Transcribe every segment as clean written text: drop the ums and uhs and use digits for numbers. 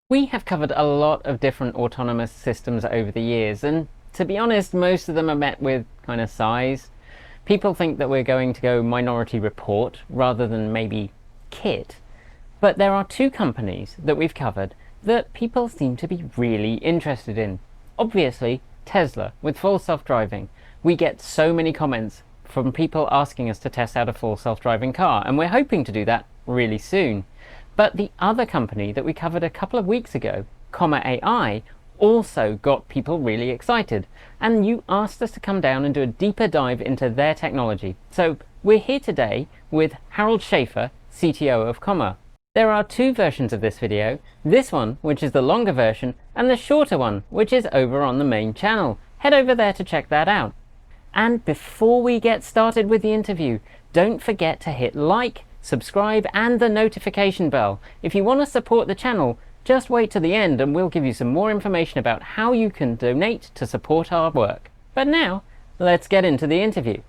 We have covered a lot of different autonomous systems over the years, and to be honest, most of them are met with kind of sighs. People think that we're going to go Minority Report rather than maybe Kit. But there are two companies that we've covered that people seem to be really interested in. Obviously, Tesla with full self-driving. We get so many comments from people asking us to test out a full self-driving car, and we're hoping to do that really soon. But the other company that we covered a couple of weeks ago, Comma.ai, also got people really excited, and you asked us to come down and do a deeper dive into their technology. So we're here today with Harald Schäfer, CTO of Comma. There are two versions of this video, this one which is the longer version and the shorter one which is over on the main channel. Head over there to check that out. And before we get started with the interview, don't forget to hit like, subscribe and the notification bell. If you want to support the channel, just wait to the end and we'll give you some more information about how you can donate to support our work. But now, let's get into the interview.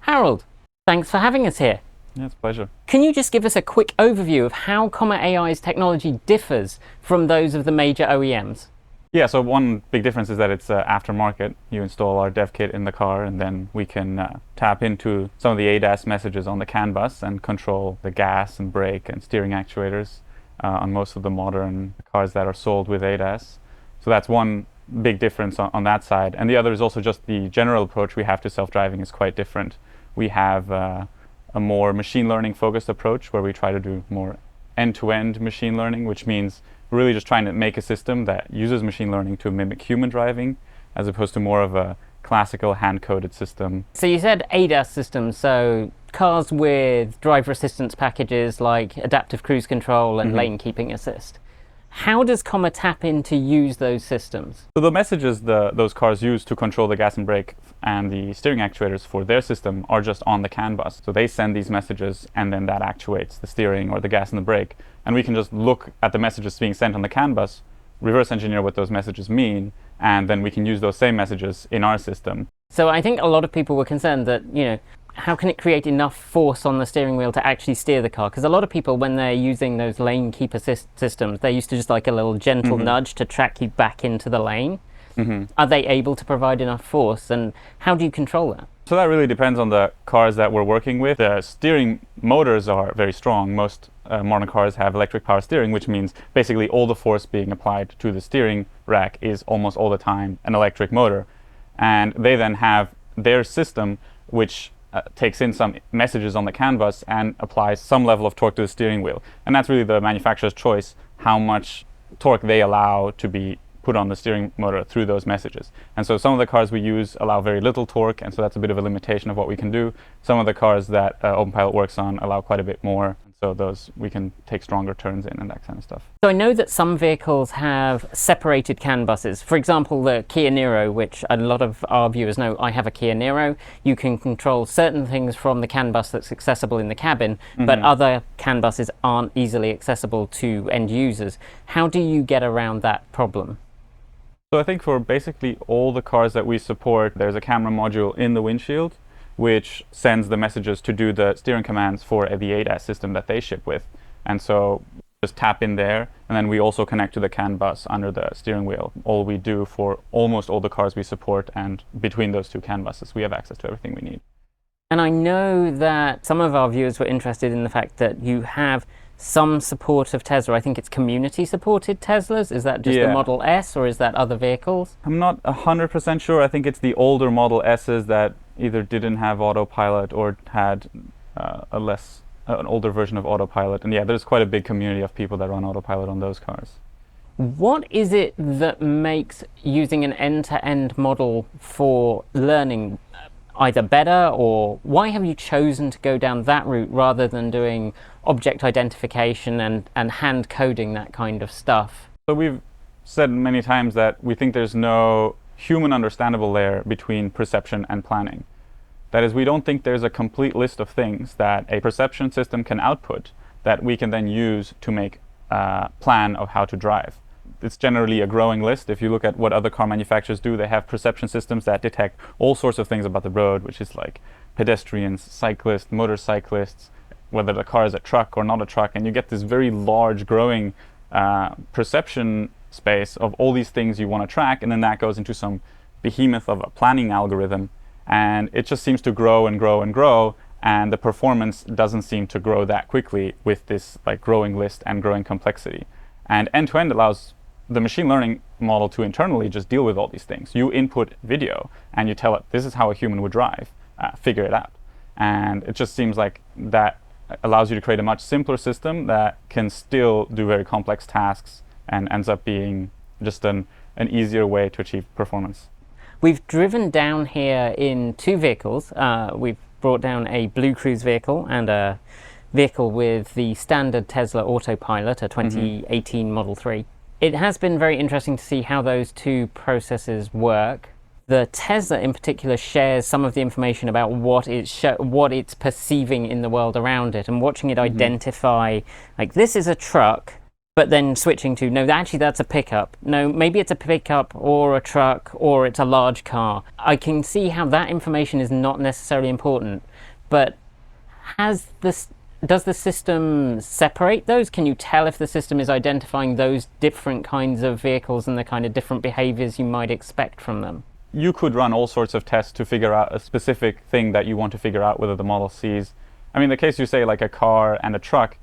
Harald, thanks for having us here. Yeah, it's a pleasure. Can you just give us a quick overview of how Comma.ai's technology differs from those of the major OEMs? Yeah, so one big difference is that it's aftermarket. You install our dev kit in the car and then we can tap into some of the ADAS messages on the CAN bus and control the gas and brake and steering actuators on most of the modern cars that are sold with ADAS. So that's one big difference on that side. And the other is also just the general approach we have to self-driving is quite different. We have a more machine learning focused approach where we try to do more end-to-end machine learning, which means we're really just trying to make a system that uses machine learning to mimic human driving as opposed to more of a classical hand-coded system. So you said ADAS systems, so cars with driver assistance packages like adaptive cruise control and lane keeping assist. How does Comma tap in to use those systems? So the messages those cars use to control the gas and brake and the steering actuators for their system are just on the CAN bus. So they send these messages and then that actuates the steering or the gas and the brake. And we can just look at the messages being sent on the CAN bus, reverse engineer what those messages mean, and then we can use those same messages in our system. So I think a lot of people were concerned that, how can it create enough force on the steering wheel to actually steer the car? Because a lot of people, when they're using those lane keep assist systems, they're used to just like a little gentle nudge to track you back into the lane. Are they able to provide enough force, and how do you control that? So that really depends on the cars that we're working with. The steering motors are very strong. Most modern cars have electric power steering, which means basically all the force being applied to the steering rack is almost all the time an electric motor. And they then have their system, which takes in some messages on the CAN bus and applies some level of torque to the steering wheel. And that's really the manufacturer's choice, how much torque they allow to be put on the steering motor through those messages. And so some of the cars we use allow very little torque, and so that's a bit of a limitation of what we can do. Some of the cars that OpenPilot works on allow quite a bit more, so those we can take stronger turns in and that kind of stuff. So I know that some vehicles have separated CAN buses. For example, the Kia Niro, which a lot of our viewers know, I have a Kia Niro. You can control certain things from the CAN bus that's accessible in the cabin, but other CAN buses aren't easily accessible to end users. How do you get around that problem? So I think for basically all the cars that we support, there's a camera module in the windshield which sends the messages to do the steering commands for the ADAS system that they ship with. And so just tap in there, and then we also connect to the CAN bus under the steering wheel. All we do for almost all the cars we support, and between those two CAN buses, we have access to everything we need. And I know that some of our viewers were interested in the fact that you have some support of Tesla. I think it's community-supported Teslas. Is that just the Model S, or is that other vehicles? I'm not 100% sure. I think it's the older Model S's that either didn't have autopilot or had an older version of autopilot. And yeah, there's quite a big community of people that run autopilot on those cars. What is it that makes using an end-to-end model for learning either better, or why have you chosen to go down that route rather than doing object identification and hand coding that kind of stuff? So we've said many times that we think there's no human understandable layer between perception and planning. That is, we don't think there's a complete list of things that a perception system can output that we can then use to make a plan of how to drive. It's generally a growing list. If you look at what other car manufacturers do, they have perception systems that detect all sorts of things about the road, which is like pedestrians, cyclists, motorcyclists, whether the car is a truck or not a truck, and you get this very large growing perception space of all these things you want to track, and then that goes into some behemoth of a planning algorithm, and it just seems to grow and grow and grow, and the performance doesn't seem to grow that quickly with this like growing list and growing complexity. And end-to-end allows the machine learning model to internally just deal with all these things. You input video and you tell it, this is how a human would drive, figure it out. And it just seems like that allows you to create a much simpler system that can still do very complex tasks and ends up being just an easier way to achieve performance. We've driven down here in two vehicles. We've brought down a Blue Cruise vehicle and a vehicle with the standard Tesla Autopilot, a 2018 Model 3. It has been very interesting to see how those two processes work. The Tesla in particular shares some of the information about what it's perceiving in the world around it, and watching it identify, like, this is a truck, but then switching to, no, actually that's a pickup. No, maybe it's a pickup or a truck or it's a large car. I can see how that information is not necessarily important, but does the system separate those? Can you tell if the system is identifying those different kinds of vehicles and the kind of different behaviors you might expect from them? You could run all sorts of tests to figure out a specific thing that you want to figure out whether the model sees. I mean, the case you say like a car and a truck,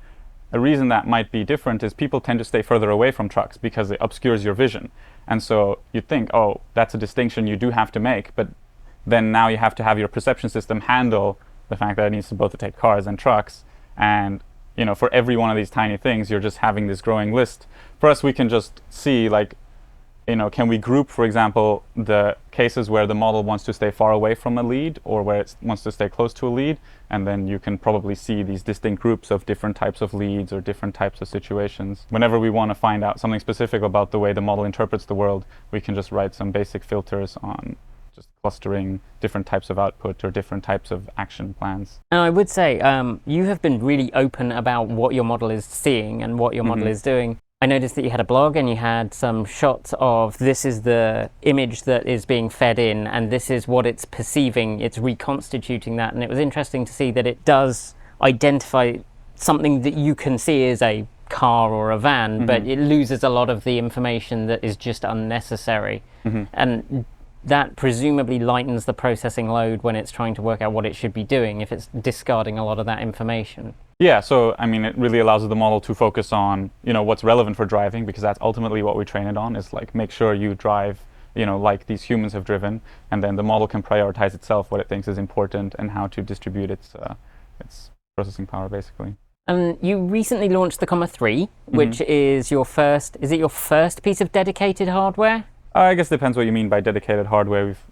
a reason that might be different is people tend to stay further away from trucks because it obscures your vision. And so you think, oh, that's a distinction you do have to make, but then now you have to have your perception system handle the fact that it needs to both detect cars and trucks. And for every one of these tiny things, you're just having this growing list. For us, we can just see, like, can we group, for example, the cases where the model wants to stay far away from a lead or where it wants to stay close to a lead, and then you can probably see these distinct groups of different types of leads or different types of situations. Whenever we want to find out something specific about the way the model interprets the world, we can just write some basic filters on just clustering different types of output or different types of action plans. And I would say you have been really open about what your model is seeing and what your model is doing. I noticed that you had a blog and you had some shots of, this is the image that is being fed in and this is what it's perceiving, it's reconstituting that. And it was interesting to see that it does identify something that you can see as a car or a van, but it loses a lot of the information that is just unnecessary. And that presumably lightens the processing load when it's trying to work out what it should be doing if it's discarding a lot of that information. Yeah, so I mean, it really allows the model to focus on, what's relevant for driving, because that's ultimately what we train it on, is like make sure you drive, like these humans have driven, and then the model can prioritize itself what it thinks is important and how to distribute its processing power, basically. And you recently launched the Comma 3, which is your first piece of dedicated hardware? I guess it depends what you mean by dedicated hardware. We've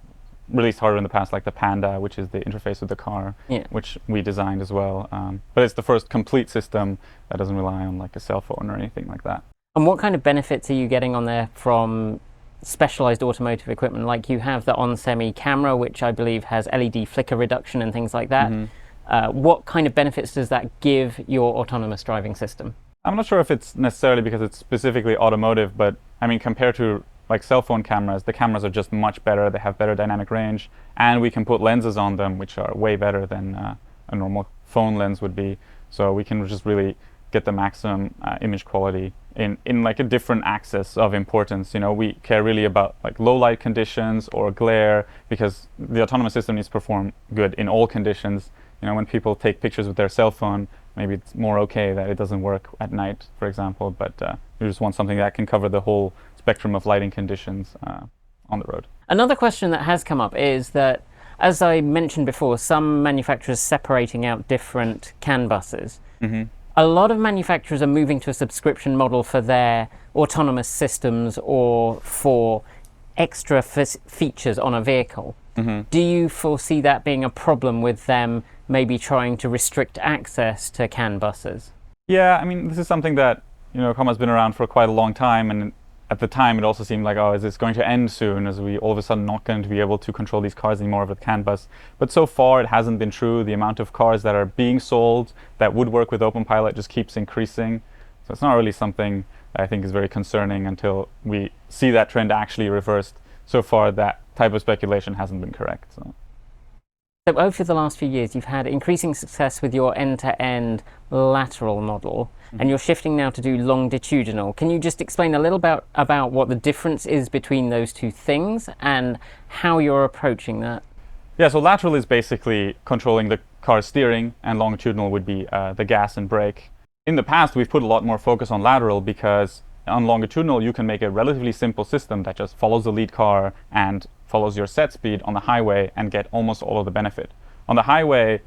released hardware in the past, like the Panda, which is the interface with the car, which we designed as well. But it's the first complete system that doesn't rely on like a cell phone or anything like that. And what kind of benefits are you getting on there from specialized automotive equipment? Like you have the onsemi camera, which I believe has LED flicker reduction and things like that. What kind of benefits does that give your autonomous driving system? I'm not sure if it's necessarily because it's specifically automotive, but I mean, compared to like cell phone cameras, the cameras are just much better. They have better dynamic range, and we can put lenses on them which are way better than a normal phone lens would be. So we can just really get the maximum image quality in like a different axis of importance. We care really about like low light conditions or glare, because the autonomous system needs to perform good in all conditions. When people take pictures with their cell phone, maybe it's more okay that it doesn't work at night, for example, but you just want something that can cover the whole spectrum of lighting conditions on the road. Another question that has come up is that, as I mentioned before, some manufacturers separating out different CAN buses. A lot of manufacturers are moving to a subscription model for their autonomous systems or for extra features on a vehicle. Do you foresee that being a problem with them maybe trying to restrict access to CAN buses? Yeah, I mean, this is something that, Comma's been around for quite a long time, and at the time it also seemed like, oh, is this going to end soon? Is we all of a sudden not going to be able to control these cars anymore with CAN bus? But so far it hasn't been true. The amount of cars that are being sold that would work with OpenPilot just keeps increasing. So it's not really something that I think is very concerning until we see that trend actually reversed. So far that type of speculation hasn't been correct. So. So over the last few years, you've had increasing success with your end-to-end lateral model, and you're shifting now to do longitudinal. Can you just explain a little about what the difference is between those two things and how you're approaching that? Yeah, so lateral is basically controlling the car's steering, and longitudinal would be the gas and brake. In the past, we've put a lot more focus on lateral because on longitudinal, you can make a relatively simple system that just follows the lead car and follows your set speed on the highway and get almost all of the benefit. On the highway,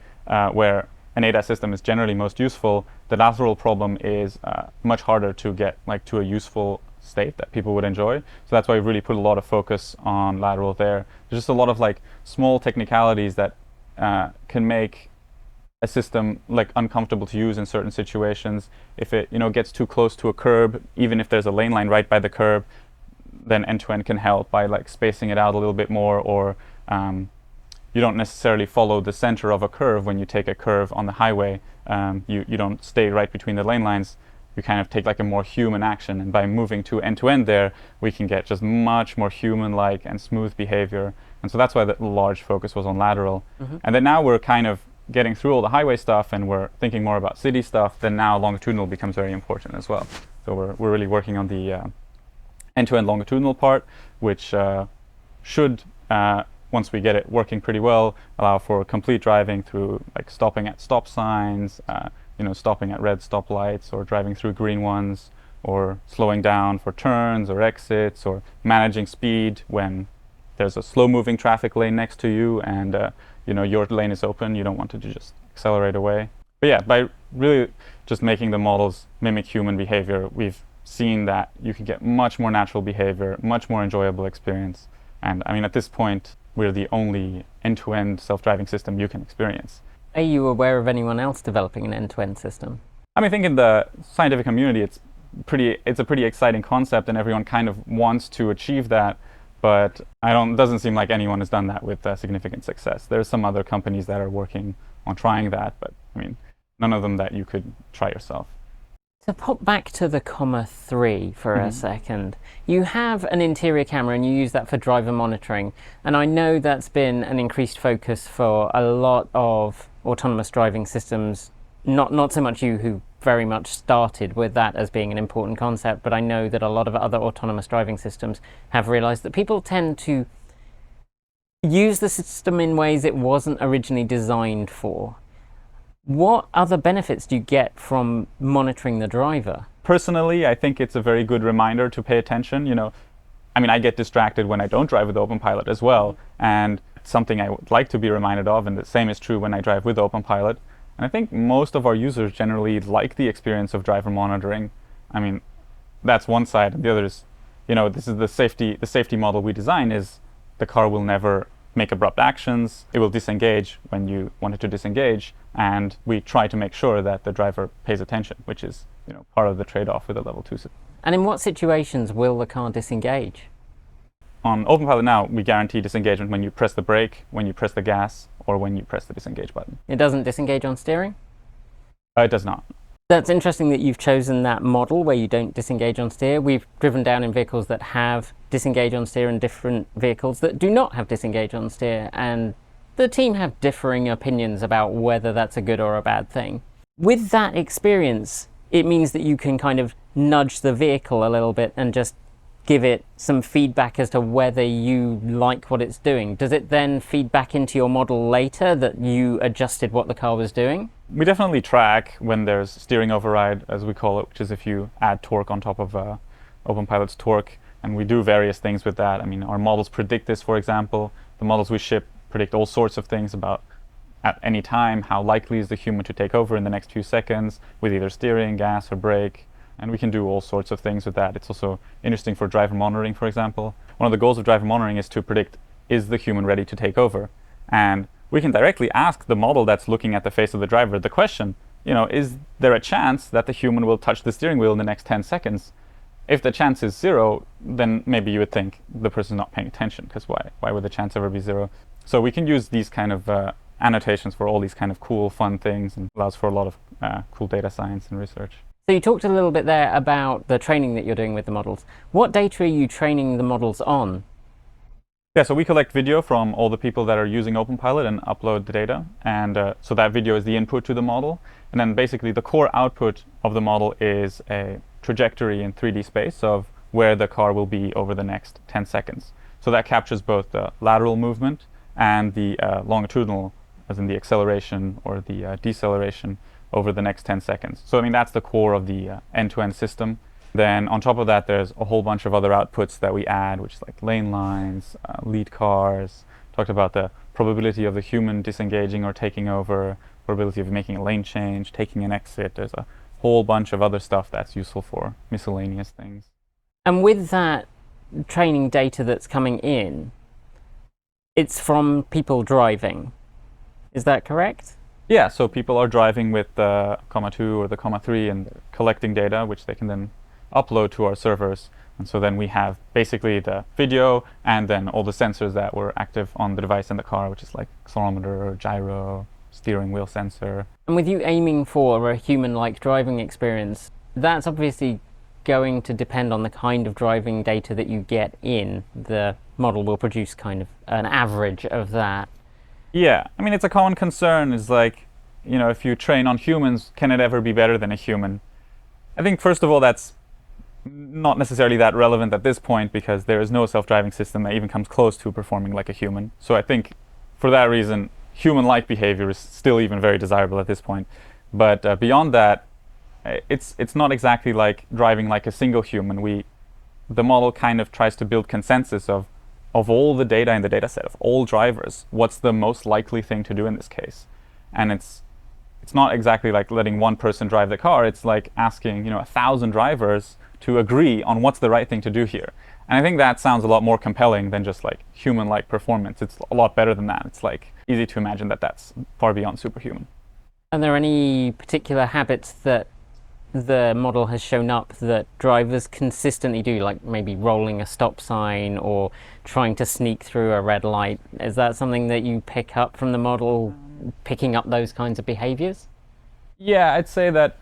where an ADAS system is generally most useful, the lateral problem is much harder to get to a useful state that people would enjoy. So that's why we really put a lot of focus on lateral there. There's just a lot of small technicalities that can make a system uncomfortable to use in certain situations. If it gets too close to a curb, even if there's a lane line right by the curb, then end-to-end can help by spacing it out a little bit more, or you don't necessarily follow the center of a curve when you take a curve on the highway. You don't stay right between the lane lines. You kind of take a more human action, and by moving to end-to-end there, we can get just much more human-like and smooth behavior. And so that's why the large focus was on lateral. And then now we're kind of getting through all the highway stuff and we're thinking more about city stuff, then now longitudinal becomes very important as well. So we're really working on the end-to-end longitudinal part, which should, once we get it working pretty well, allow for complete driving through stopping at stop signs, stopping at red stoplights, or driving through green ones, or slowing down for turns or exits, or managing speed when there's a slow-moving traffic lane next to you and your lane is open. You don't want to just accelerate away. But yeah, by really just making the models mimic human behavior, we've seen that you can get much more natural behavior, much more enjoyable experience. And I mean, at this point, we're the only end-to-end self-driving system you can experience. Are you aware of anyone else developing an end-to-end system? I mean, I think in the scientific community, it's a pretty exciting concept, and everyone kind of wants to achieve that. But it doesn't seem like anyone has done that with significant success. There's some other companies that are working on trying that, but I mean, none of them that you could try yourself. To pop back to the Comma 3 for a second, you have an interior camera and you use that for driver monitoring. And I know that's been an increased focus for a lot of autonomous driving systems, not so much you who very much started with that as being an important concept, but I know that a lot of other autonomous driving systems have realized that people tend to use the system in ways it wasn't originally designed for. What other benefits do you get from monitoring the driver? Personally, I think it's a very good reminder to pay attention. I mean, I get distracted when I don't drive with OpenPilot as well, and it's something I would like to be reminded of, and the same is true when I drive with OpenPilot. And I think most of our users generally like the experience of driver monitoring. I mean, that's one side, and the other is, this is the safety model we design is the car will never make abrupt actions. It will disengage when you want it to disengage, and we try to make sure that the driver pays attention, which is part of the trade-off with a level 2 system. And in what situations will the car disengage? On OpenPilot now, we guarantee disengagement when you press the brake, when you press the gas, or when you press the disengage button. It doesn't disengage on steering? It does not. That's interesting that you've chosen that model where you don't disengage on steer. We've driven down in vehicles that have disengage on steer and different vehicles that do not have disengage on steer, and the team have differing opinions about whether that's a good or a bad thing. With that experience, it means that you can kind of nudge the vehicle a little bit and just give it some feedback as to whether you like what it's doing. Does it then feed back into your model later that you adjusted what the car was doing? We definitely track when there's steering override, as we call it, which is if you add torque on top of OpenPilot's torque, and we do various things with that. I mean, our models predict this, for example. The models we ship predict all sorts of things about, at any time, how likely is the human to take over in the next few seconds with either steering, gas, or brake. And we can do all sorts of things with that. It's also interesting for driver monitoring, for example. One of the goals of driver monitoring is to predict, is the human ready to take over? And we can directly ask the model that's looking at the face of the driver the question, is there a chance that the human will touch the steering wheel in the next 10 seconds? If the chance is 0, then maybe you would think the person's not paying attention, because why would the chance ever be 0? So we can use these kind of annotations for all these kind of cool, fun things, and allows for a lot of cool data science and research. So you talked a little bit there about the training that you're doing with the models. What data are you training the models on? Yeah, so we collect video from all the people that are using OpenPilot and upload the data. And so that video is the input to the model. And then basically the core output of the model is a trajectory in 3D space of where the car will be over the next 10 seconds. So that captures both the lateral movement and the longitudinal, as in the acceleration or the deceleration over the next 10 seconds. So I mean, that's the core of the end-to-end system. Then on top of that, there's a whole bunch of other outputs that we add, which is like lane lines, lead cars, talked about the probability of the human disengaging or taking over, probability of making a lane change, taking an exit. There's a whole bunch of other stuff that's useful for miscellaneous things. And with that training data that's coming in, it's from people driving. Is that correct? Yeah, so people are driving with the Comma 2 or the Comma 3 and collecting data, which they can then upload to our servers. And so then we have basically the video and then all the sensors that were active on the device in the car, which is like accelerometer, gyro, steering wheel sensor. And with you aiming for a human-like driving experience, that's obviously going to depend on the kind of driving data that you get in. The model will produce kind of an average of that. Yeah, I mean, it's a common concern is like, you know, if you train on humans, can it ever be better than a human? I think, first of all, that's not necessarily that relevant at this point because there is no self-driving system that even comes close to performing like a human. So I think for that reason, human-like behavior is still even very desirable at this point. But beyond that, it's not exactly like driving like a single human. The model kind of tries to build consensus of all the data in the data set, of all drivers, what's the most likely thing to do in this case. And it's not exactly like letting one person drive the car. It's like asking, 1,000 drivers to agree on what's the right thing to do here. And I think that sounds a lot more compelling than just like human-like performance. It's a lot better than that. It's like easy to imagine that that's far beyond superhuman. Are there any particular habits that the model has shown up that drivers consistently do, like maybe rolling a stop sign or trying to sneak through a red light? Is that something that you pick up from the model, picking up those kinds of behaviors? Yeah, I'd say that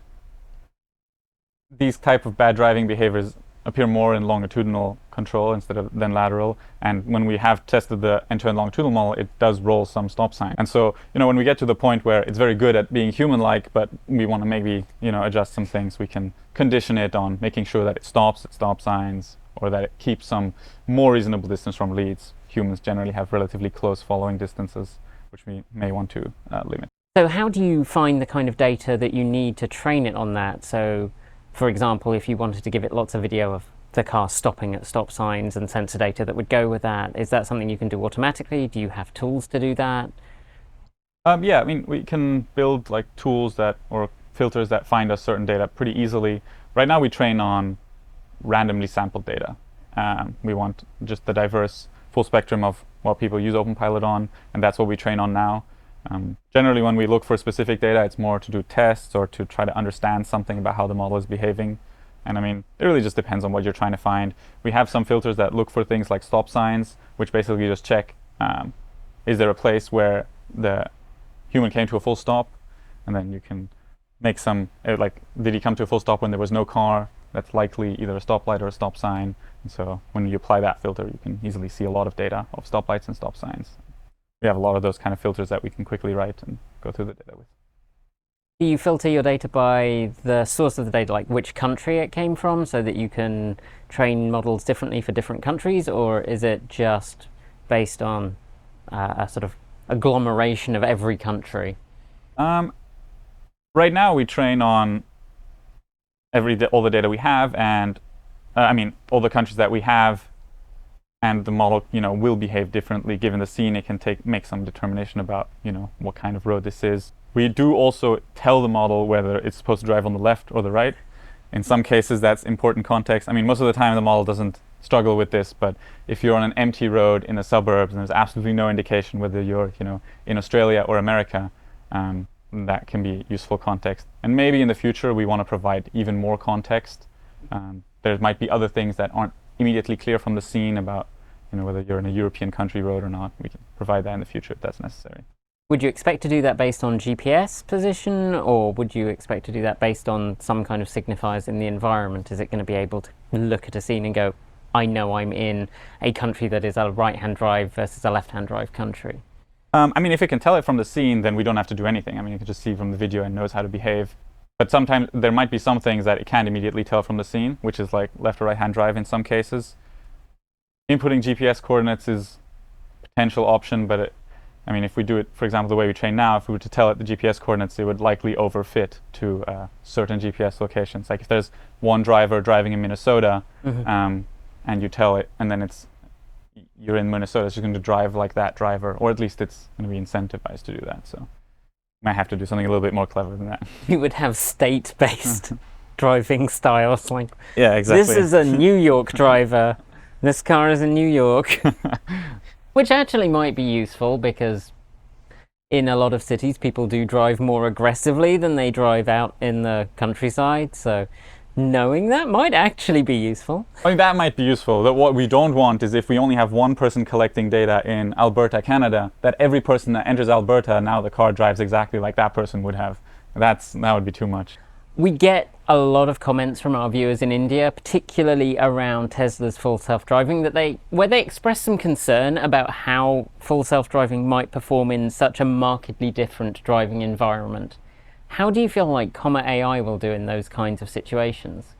these type of bad driving behaviors appear more in longitudinal control than lateral. And when we have tested the end-to-end longitudinal model, it does roll some stop sign. And so, when we get to the point where it's very good at being human-like, but we want to maybe, adjust some things, we can condition it on making sure that it stops at stop signs or that it keeps some more reasonable distance from leads. Humans generally have relatively close following distances, which we may want to limit. So how do you find the kind of data that you need to train it on that? So, for example, if you wanted to give it lots of video of the car stopping at stop signs and sensor data that would go with that, is that something you can do automatically? Do you have tools to do that? Yeah, I mean, we can build like tools or filters that find us certain data pretty easily. Right now we train on randomly sampled data. We want just the diverse full spectrum of what people use OpenPilot on, and that's what we train on now. Generally, when we look for specific data, it's more to do tests or to try to understand something about how the model is behaving. And I mean, it really just depends on what you're trying to find. We have some filters that look for things like stop signs, which basically just check, is there a place where the human came to a full stop? And then you can make some, did he come to a full stop when there was no car? That's likely either a stoplight or a stop sign. And so when you apply that filter, you can easily see a lot of data of stoplights and stop signs. We have a lot of those kind of filters that we can quickly write and go through the data with. Do you filter your data by the source of the data, like which country it came from, so that you can train models differently for different countries, or is it just based on a sort of agglomeration of every country? Right now we train on all the data we have, and all the countries that we have, and the model, will behave differently given the scene. It can make some determination about, what kind of road this is. We do also tell the model whether it's supposed to drive on the left or the right. In some cases, that's important context. I mean, most of the time the model doesn't struggle with this, but if you're on an empty road in the suburbs and there's absolutely no indication whether you're, in Australia or America, that can be useful context. And maybe in the future we want to provide even more context. There might be other things that aren't immediately clear from the scene about, whether you're in a European country road or not. We can provide that in the future if that's necessary. Would you expect to do that based on GPS position, or would you expect to do that based on some kind of signifiers in the environment? Is it going to be able to look at a scene and go, I know I'm in a country that is a right-hand drive versus a left-hand drive country? I mean, if it can tell it from the scene, then we don't have to do anything. I mean, it can just see from the video and knows how to behave. But sometimes there might be some things that it can't immediately tell from the scene, which is like left or right-hand drive in some cases. Inputting GPS coordinates is a potential option, but I mean, if we do it, for example, the way we train now, if we were to tell it the GPS coordinates, it would likely overfit to certain GPS locations. Like if there's one driver driving in Minnesota, and you tell it, and then you're in Minnesota, so you're going to drive like that driver, or at least it's going to be incentivized to do that. So you might have to do something a little bit more clever than that. You would have state-based driving styles, like, yeah, exactly. This is a New York driver, this car is in New York. Which actually might be useful, because in a lot of cities people do drive more aggressively than they drive out in the countryside, so knowing that might actually be useful. I mean, that might be useful. That what we don't want is if we only have one person collecting data in Alberta, Canada, that every person that enters Alberta, now the car drives exactly like that person would have. That would be too much. We get a lot of comments from our viewers in India, particularly around Tesla's full self-driving, where they express some concern about how full self-driving might perform in such a markedly different driving environment. How do you feel like Comma.ai will do in those kinds of situations?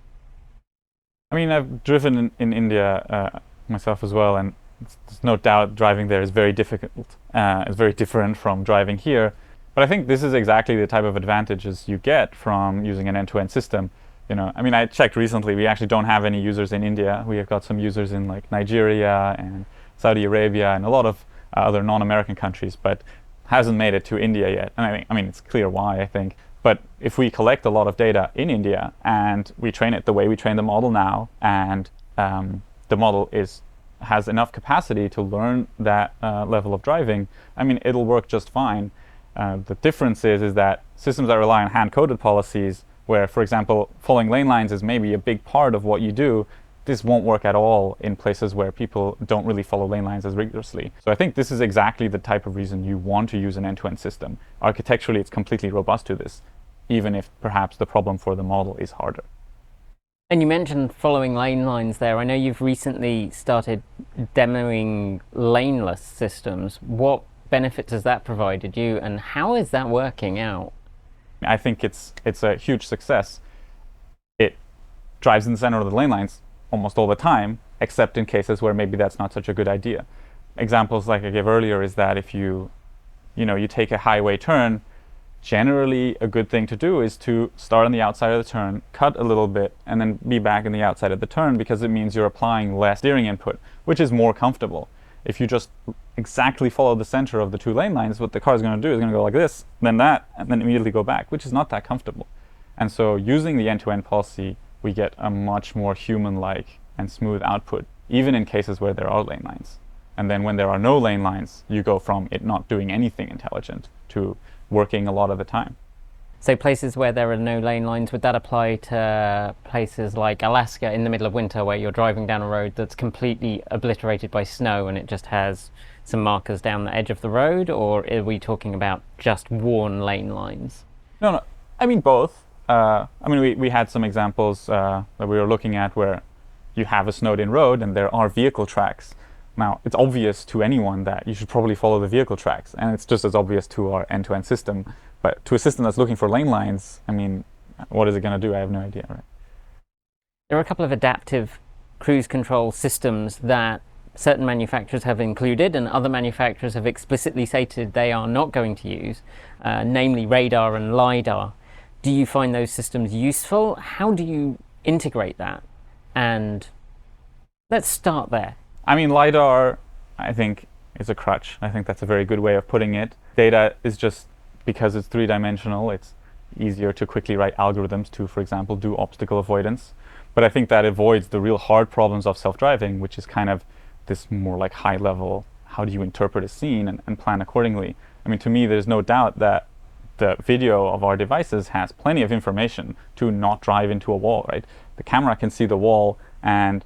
I mean, I've driven in India myself as well, and there's no doubt driving there is very difficult. It's very different from driving here. But I think this is exactly the type of advantages you get from using an end-to-end system. You know, I mean, I checked recently, we actually don't have any users in India. We have got some users in like Nigeria and Saudi Arabia and a lot of other non-American countries, but hasn't made it to India yet. And I mean, it's clear why, I think. But if we collect a lot of data in India and we train it the way we train the model now, and the model has enough capacity to learn that level of driving, I mean, it'll work just fine. The difference is that systems that rely on hand-coded policies, where, for example, following lane lines is maybe a big part of what you do, this won't work at all in places where people don't really follow lane lines as rigorously. So I think this is exactly the type of reason you want to use an end-to-end system. Architecturally, it's completely robust to this, even if perhaps the problem for the model is harder. And you mentioned following lane lines there. I know you've recently started demoing laneless systems. What benefits has that provided you, and how is that working out? I think it's a huge success. It drives in the center of the lane lines almost all the time, except in cases where maybe that's not such a good idea. Examples like I gave earlier is that if you take a highway turn, generally a good thing to do is to start on the outside of the turn, cut a little bit, and then be back in the outside of the turn, because it means you're applying less steering input, which is more comfortable. If you just exactly follow the center of the two lane lines, what the car is going to do is going to go like this, then that, and then immediately go back, which is not that comfortable. And so using the end-to-end policy, we get a much more human-like and smooth output, even in cases where there are lane lines. And then when there are no lane lines, you go from it not doing anything intelligent to working a lot of the time. So places where there are no lane lines, would that apply to places like Alaska in the middle of winter, where you're driving down a road that's completely obliterated by snow and it just has some markers down the edge of the road? Or are we talking about just worn lane lines? No, I mean both. I mean, we had some examples that we were looking at where you have a snowed-in road and there are vehicle tracks. Now, it's obvious to anyone that you should probably follow the vehicle tracks, and it's just as obvious to our end-to-end system. But to a system that's looking for lane lines, I mean, what is it going to do? I have no idea, right? There are a couple of adaptive cruise control systems that certain manufacturers have included and other manufacturers have explicitly stated they are not going to use, namely radar and lidar. Do you find those systems useful? How do you integrate that? And let's start there. I mean, lidar, I think, is a crutch. I think that's a very good way of putting it. Data is just, because it's three-dimensional, it's easier to quickly write algorithms to, for example, do obstacle avoidance. But I think that avoids the real hard problems of self-driving, which is kind of this more like high-level, how do you interpret a scene and plan accordingly? I mean, to me, there's no doubt that the video of our devices has plenty of information to not drive into a wall, right? The camera can see the wall, and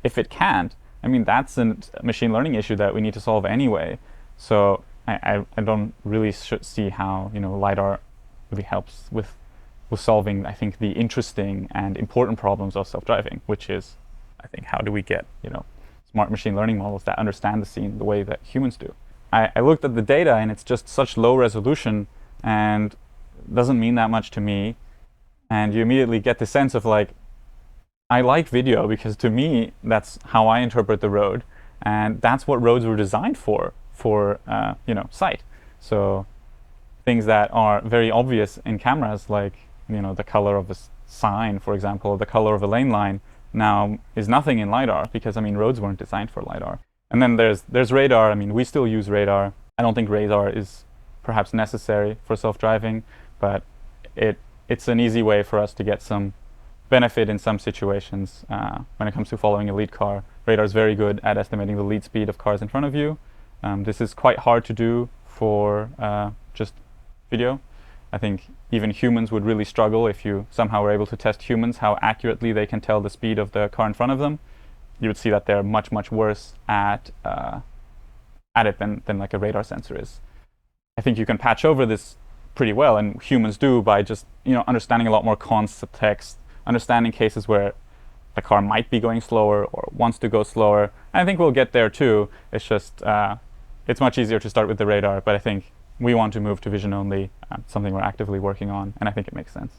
if it can't, I mean, that's a machine learning issue that we need to solve anyway. So I don't really see how, lidar really helps with solving, I think, the interesting and important problems of self-driving, which is I think, how do we get, smart machine learning models that understand the scene the way that humans do? I looked at the data, and it's just such low resolution and doesn't mean that much to me. And you immediately get the sense of like, I like video because to me, that's how I interpret the road. And that's what roads were designed for sight. So things that are very obvious in cameras, like, the color of a sign, for example, or the color of a lane line, now is nothing in lidar because, roads weren't designed for lidar. And then there's radar. We still use radar. I don't think radar is perhaps necessary for self-driving, but it's an easy way for us to get some benefit in some situations when it comes to following a lead car. Radar is very good at estimating the lead speed of cars in front of you. This is quite hard to do for just video. I think even humans would really struggle if you somehow were able to test humans how accurately they can tell the speed of the car in front of them. You would see that they're much, much worse at it than like a radar sensor is. I think you can patch over this pretty well, and humans do, by just understanding a lot more context, understanding cases where the car might be going slower or wants to go slower. And I think we'll get there too. It's just it's much easier to start with the radar, but I think we want to move to vision only, something we're actively working on, and I think it makes sense.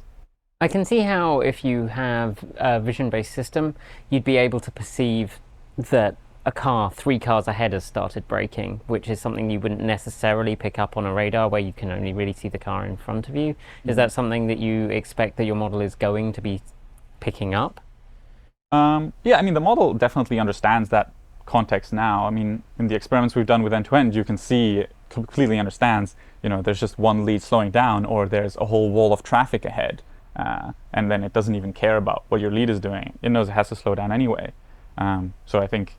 I can see how if you have a vision-based system, you'd be able to perceive that a car 3 cars ahead has started braking, which is something you wouldn't necessarily pick up on a radar where you can only really see the car in front of you. Mm-hmm. Is that something that you expect that your model is going to be picking up? Yeah, the model definitely understands that context now. In the experiments we've done with end-to-end, you can see it completely understands, there's just one lead slowing down, or there's a whole wall of traffic ahead. And then it doesn't even care about what your lead is doing. It knows it has to slow down anyway. So I think,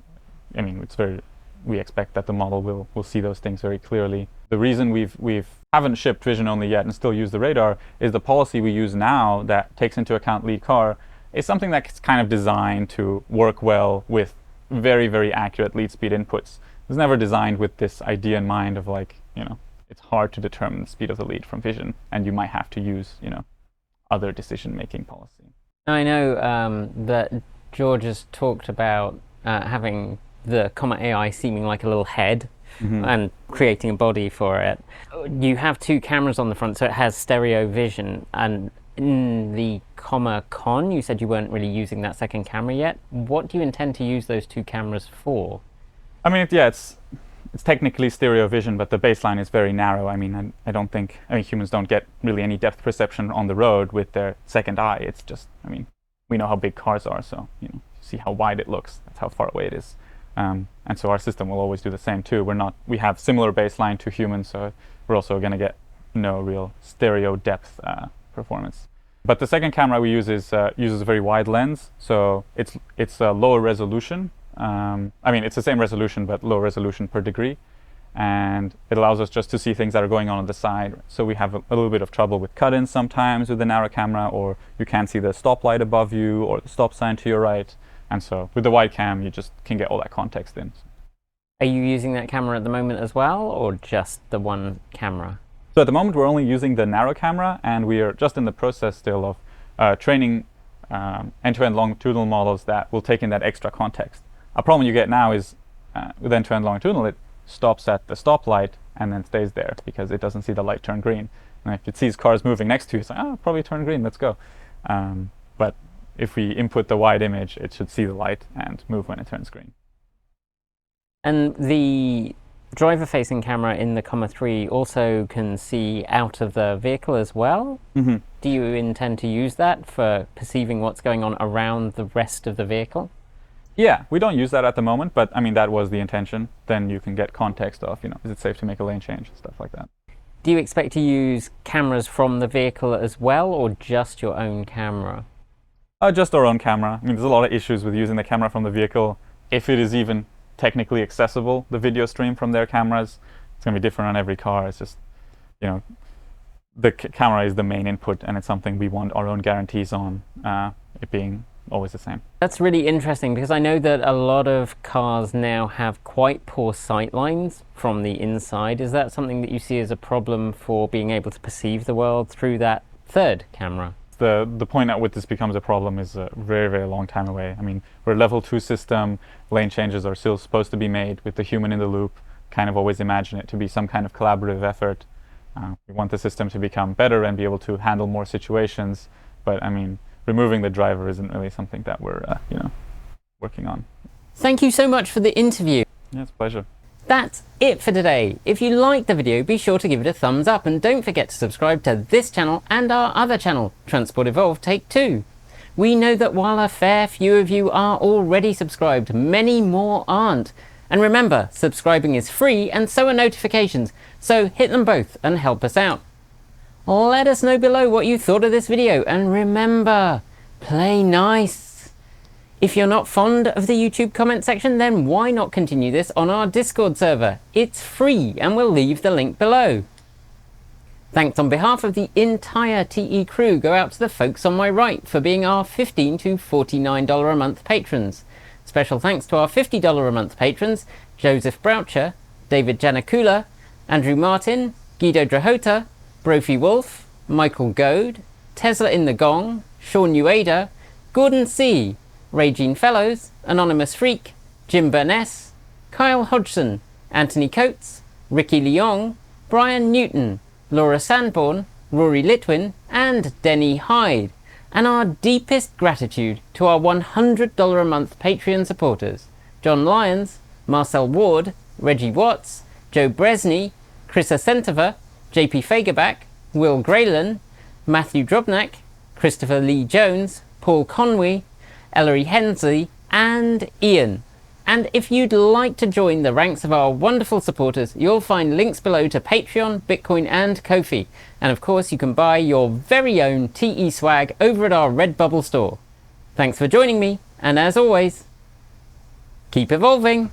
we expect that the model will see those things very clearly. The reason we haven't shipped vision only yet and still use the radar is the policy we use now that takes into account lead car is something that's kind of designed to work well with very, very accurate lead speed inputs. It was never designed with this idea in mind of like, it's hard to determine the speed of the lead from vision, and you might have to use, other decision-making policy. I know that George has talked about having the Comma.ai seeming like a little head, mm-hmm. and creating a body for it. You have 2 cameras on the front, so it has stereo vision. And in the Comma.con, you said you weren't really using that second camera yet. What do you intend to use those 2 cameras for? It's technically stereo vision, but the baseline is very narrow. I don't think humans don't get really any depth perception on the road with their second eye. It's just, we know how big cars are, so see how wide it looks. That's how far away it is. And so our system will always do the same too. We have similar baseline to humans, so we're also going to get no real stereo depth performance. But the second camera we use uses a very wide lens, so it's a lower resolution. It's the same resolution, but low resolution per degree. And it allows us just to see things that are going on the side. So we have a little bit of trouble with cut-ins sometimes with the narrow camera, or you can't see the stoplight above you or the stop sign to your right. And so with the wide cam, you just can get all that context in. Are you using that camera at the moment as well, or just the one camera? So at the moment, we're only using the narrow camera, and we are just in the process still of training end-to-end longitudinal models that will take in that extra context. A problem you get now is with end-to-end longitudinal, it stops at the stoplight and then stays there because it doesn't see the light turn green. And if it sees cars moving next to you, it's like, probably turn green, let's go. But if we input the wide image, it should see the light and move when it turns green. And the driver-facing camera in the Comma 3 also can see out of the vehicle as well? Mm-hmm. Do you intend to use that for perceiving what's going on around the rest of the vehicle? Yeah, we don't use that at the moment, but that was the intention. Then you can get context of, is it safe to make a lane change, stuff like that. Do you expect to use cameras from the vehicle as well, or just your own camera? Just our own camera. There's a lot of issues with using the camera from the vehicle. If it is even technically accessible, the video stream from their cameras, it's going to be different on every car. It's just, the camera is the main input, and it's something we want our own guarantees on, it being always the same. That's really interesting, because I know that a lot of cars now have quite poor sight lines from the inside. Is that something that you see as a problem for being able to perceive the world through that third camera? the point at which this becomes a problem is a very, very long time away. I mean, we're a level 2 system. Lane changes are still supposed to be made with the human in the loop. Kind of always imagine it to be some kind of collaborative effort. We want the system to become better and be able to handle more situations. But I mean, removing the driver isn't really something that we're working on. Thank you so much for the interview. Yeah, it's a pleasure. That's it for today. If you liked the video, be sure to give it a thumbs up and don't forget to subscribe to this channel and our other channel, Transport Evolved Take 2. We know that while a fair few of you are already subscribed, many more aren't. And remember, subscribing is free and so are notifications, so hit them both and help us out. Let us know below what you thought of this video, and remember, play nice. If you're not fond of the YouTube comment section, then why not continue this on our Discord server? It's free and we'll leave the link below. Thanks on behalf of the entire TE crew go out to the folks on my right for being our $15 to $49 a month patrons. Special thanks to our $50 a month patrons, Joseph Broucher, David Janakula, Andrew Martin, Guido Drahota, Brophy Wolf, Michael Goad, Tesla in the Gong, Sean Ueda, Gordon C., Regine Fellows, Anonymous Freak, Jim Burness, Kyle Hodgson, Anthony Coates, Ricky Leong, Brian Newton, Laura Sanborn, Rory Litwin, and Denny Hyde. And our deepest gratitude to our $100 a month Patreon supporters, John Lyons, Marcel Ward, Reggie Watts, Joe Bresney, Chris Asentova, JP Fagerback, Will Graylan, Matthew Drobnak, Christopher Lee Jones, Paul Conway, Ellery Hensley, and Ian. And if you'd like to join the ranks of our wonderful supporters, you'll find links below to Patreon, Bitcoin, and Ko-fi. And of course, you can buy your very own TE swag over at our Redbubble store. Thanks for joining me, and as always, keep evolving!